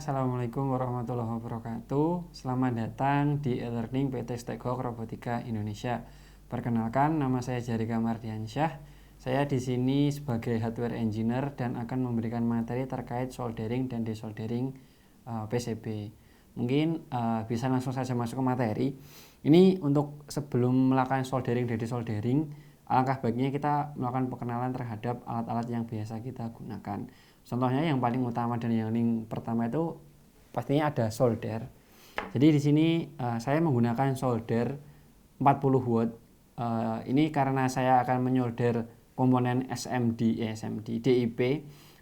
Assalamualaikum warahmatullahi wabarakatuh. Selamat datang di e-learning PT Stegok Robotika Indonesia. Perkenalkan, nama saya Jarika Mardiansyah. Saya di sini sebagai hardware engineer dan akan memberikan materi terkait soldering dan desoldering PCB. Mungkin bisa langsung saja masuk ke materi. Ini untuk sebelum melakukan soldering dan desoldering, alangkah baiknya kita melakukan perkenalan terhadap alat-alat yang biasa kita gunakan. Contohnya yang paling utama dan yang pertama itu pastinya ada solder. Jadi di sini saya menggunakan solder 40 watt. Ini karena saya akan menyolder komponen DIP,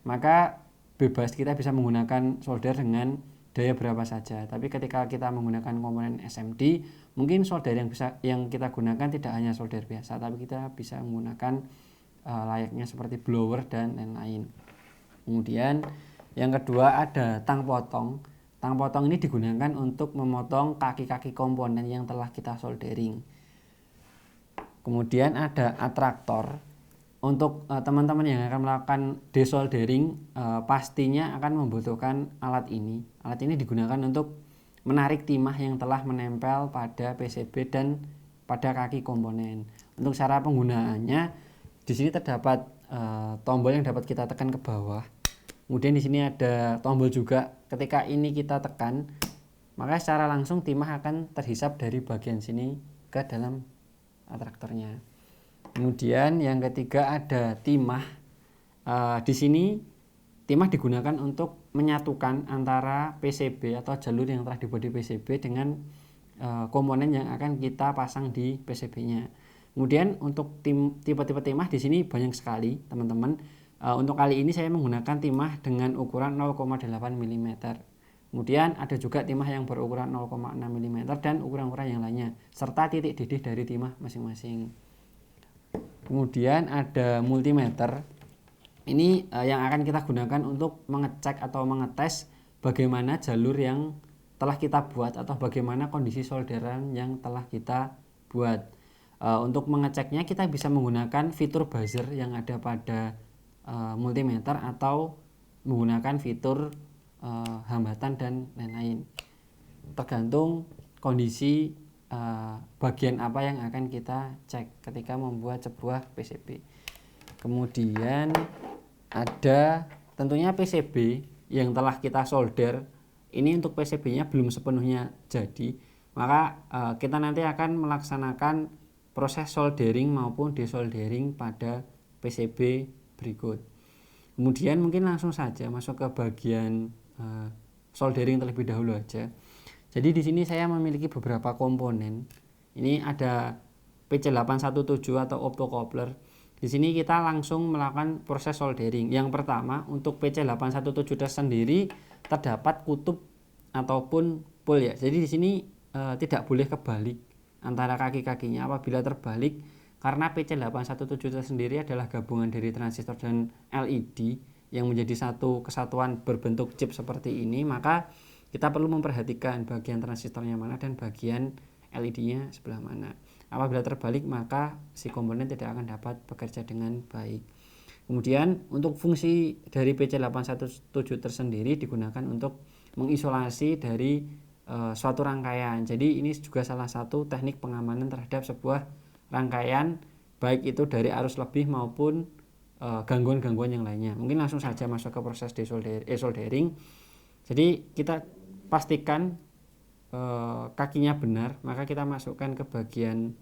maka bebas kita bisa menggunakan solder dengan daya berapa saja. Tapi ketika kita menggunakan komponen SMD, mungkin solder yang kita gunakan tidak hanya solder biasa, tapi kita bisa menggunakan layaknya seperti blower dan lain-lain. Kemudian yang kedua ada tang potong. Tang potong ini digunakan untuk memotong kaki-kaki komponen yang telah kita soldering. Kemudian ada atraktor. Untuk teman-teman yang akan melakukan desoldering pastinya akan membutuhkan alat ini. Alat ini digunakan untuk menarik timah yang telah menempel pada PCB dan pada kaki komponen. Untuk cara penggunaannya, di sini terdapat tombol yang dapat kita tekan ke bawah. Kemudian di sini ada tombol juga. Ketika ini kita tekan, maka secara langsung timah akan terhisap dari bagian sini ke dalam atraktornya. Kemudian yang ketiga ada timah. Di sini timah digunakan untuk menyatukan antara PCB atau jalur yang telah dibuat di PCB dengan komponen yang akan kita pasang di PCB-nya. Kemudian untuk tipe-tipe timah di sini banyak sekali, teman-teman. Untuk kali ini saya menggunakan timah dengan ukuran 0,8 mm. Kemudian ada juga timah yang berukuran 0,6 mm dan ukuran-ukuran yang lainnya, serta titik didih dari timah masing-masing. Kemudian ada multimeter. Ini yang akan kita gunakan untuk mengecek atau mengetes bagaimana jalur yang telah kita buat atau bagaimana kondisi solderan yang telah kita buat. Untuk mengeceknya kita bisa menggunakan fitur buzzer yang ada pada multimeter atau menggunakan fitur hambatan dan lain-lain, tergantung kondisi bagian apa yang akan kita cek ketika membuat sebuah PCB. Kemudian ada tentunya PCB yang telah kita solder. Ini untuk PCB-nya belum sepenuhnya jadi, maka kita nanti akan melaksanakan proses soldering maupun desoldering pada PCB berikut. Kemudian mungkin langsung saja masuk ke bagian soldering terlebih dahulu aja. Jadi di sini saya memiliki beberapa komponen. Ini ada PC817 atau optocoupler. Di sini kita langsung melakukan proses soldering. Yang pertama, untuk PC817 sendiri terdapat kutub ataupun pole ya. Jadi di sini tidak boleh kebalik antara kaki-kakinya. Apabila terbalik, karena PC817 sendiri adalah gabungan dari transistor dan LED yang menjadi satu kesatuan berbentuk chip seperti ini, maka kita perlu memperhatikan bagian transistornya mana dan bagian LED-nya sebelah mana. Apabila terbalik, maka si komponen tidak akan dapat bekerja dengan baik. Kemudian untuk fungsi dari PC817 tersendiri digunakan untuk mengisolasi dari suatu rangkaian. Jadi ini juga salah satu teknik pengamanan terhadap sebuah rangkaian, baik itu dari arus lebih maupun gangguan-gangguan yang lainnya. Mungkin langsung saja masuk ke proses soldering. Jadi kita pastikan kakinya benar, maka kita masukkan ke bagian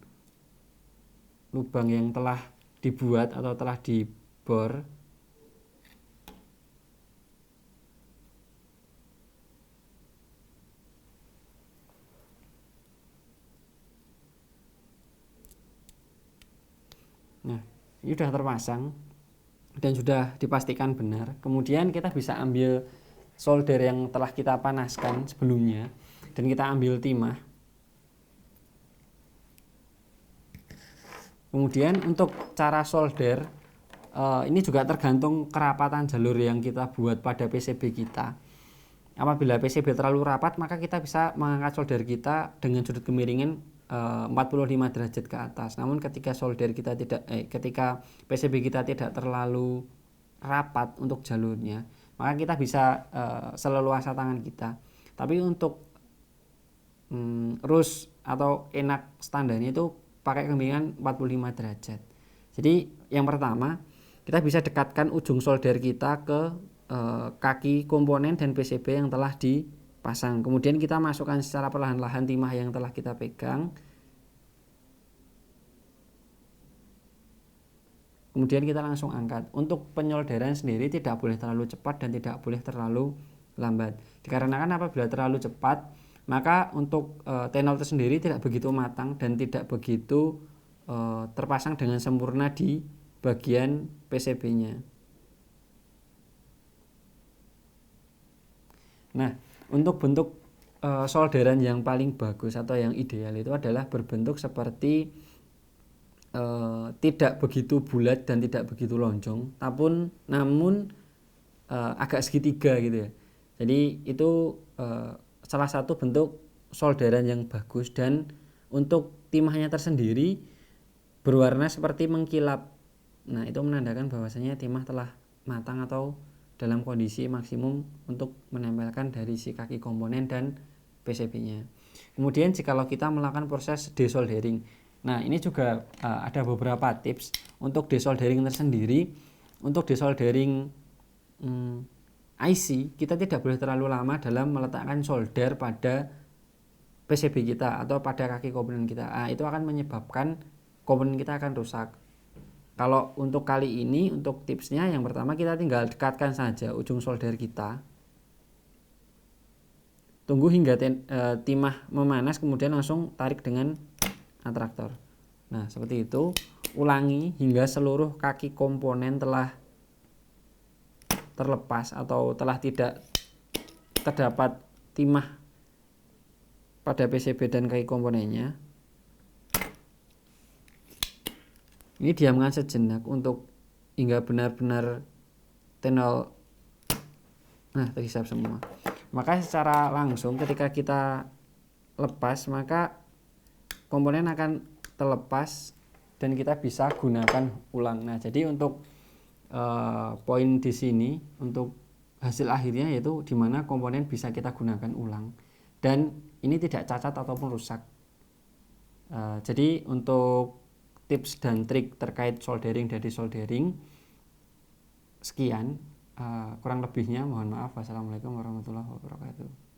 lubang yang telah dibuat atau telah dibor. Nah, ini sudah terpasang dan sudah dipastikan benar. Kemudian kita bisa ambil solder yang telah kita panaskan sebelumnya dan kita ambil timah. Kemudian untuk cara solder ini juga tergantung kerapatan jalur yang kita buat pada PCB kita. Apabila PCB terlalu rapat, maka kita bisa mengangkat solder kita dengan sudut kemiringan 45 derajat ke atas. Namun ketika ketika PCB kita tidak terlalu rapat untuk jalurnya, maka kita bisa seleluasa tangan kita. Tapi untuk rus atau enak standarnya itu pakai kemiringan 45 derajat. Jadi yang pertama, kita bisa dekatkan ujung solder kita ke kaki komponen dan PCB yang telah dipasang. Kemudian kita masukkan secara perlahan-lahan timah yang telah kita pegang. Kemudian kita langsung angkat. Untuk penyolderan sendiri tidak boleh terlalu cepat dan tidak boleh terlalu lambat. Dikarenakan apabila terlalu cepat, maka untuk tenol itu sendiri tidak begitu matang dan tidak begitu terpasang dengan sempurna di bagian PCB-nya. Nah, untuk bentuk solderan yang paling bagus atau yang ideal itu adalah berbentuk seperti tidak begitu bulat dan tidak begitu lonjong, namun agak segitiga gitu ya. Jadi itu salah satu bentuk solderan yang bagus, dan untuk timahnya tersendiri berwarna seperti mengkilap. Nah, itu menandakan bahwasanya timah telah matang atau dalam kondisi maksimum untuk menempelkan dari si kaki komponen dan PCB-nya. Kemudian jikalau kita melakukan proses desoldering, nah ini juga ada beberapa tips untuk desoldering tersendiri. Untuk desoldering IC, kita tidak boleh terlalu lama dalam meletakkan solder pada PCB kita atau pada kaki komponen kita. Itu akan menyebabkan komponen kita akan rusak. Kalau untuk kali ini, untuk tipsnya yang pertama, kita tinggal dekatkan saja ujung solder kita. Tunggu hingga timah memanas, kemudian langsung tarik dengan atraktor. Nah, seperti itu. Ulangi hingga seluruh kaki komponen telah terlepas atau telah tidak terdapat timah pada PCB dan kaki komponennya. Ini diamkan sejenak untuk hingga benar-benar tenol terhisap semua. Maka secara langsung ketika kita lepas, maka komponen akan terlepas dan kita bisa gunakan ulang. Nah, jadi untuk poin di sini untuk hasil akhirnya yaitu di mana komponen bisa kita gunakan ulang dan ini tidak cacat ataupun rusak. Jadi untuk tips dan trik terkait soldering dan desoldering sekian. Kurang lebihnya mohon maaf. Wassalamualaikum warahmatullahi wabarakatuh.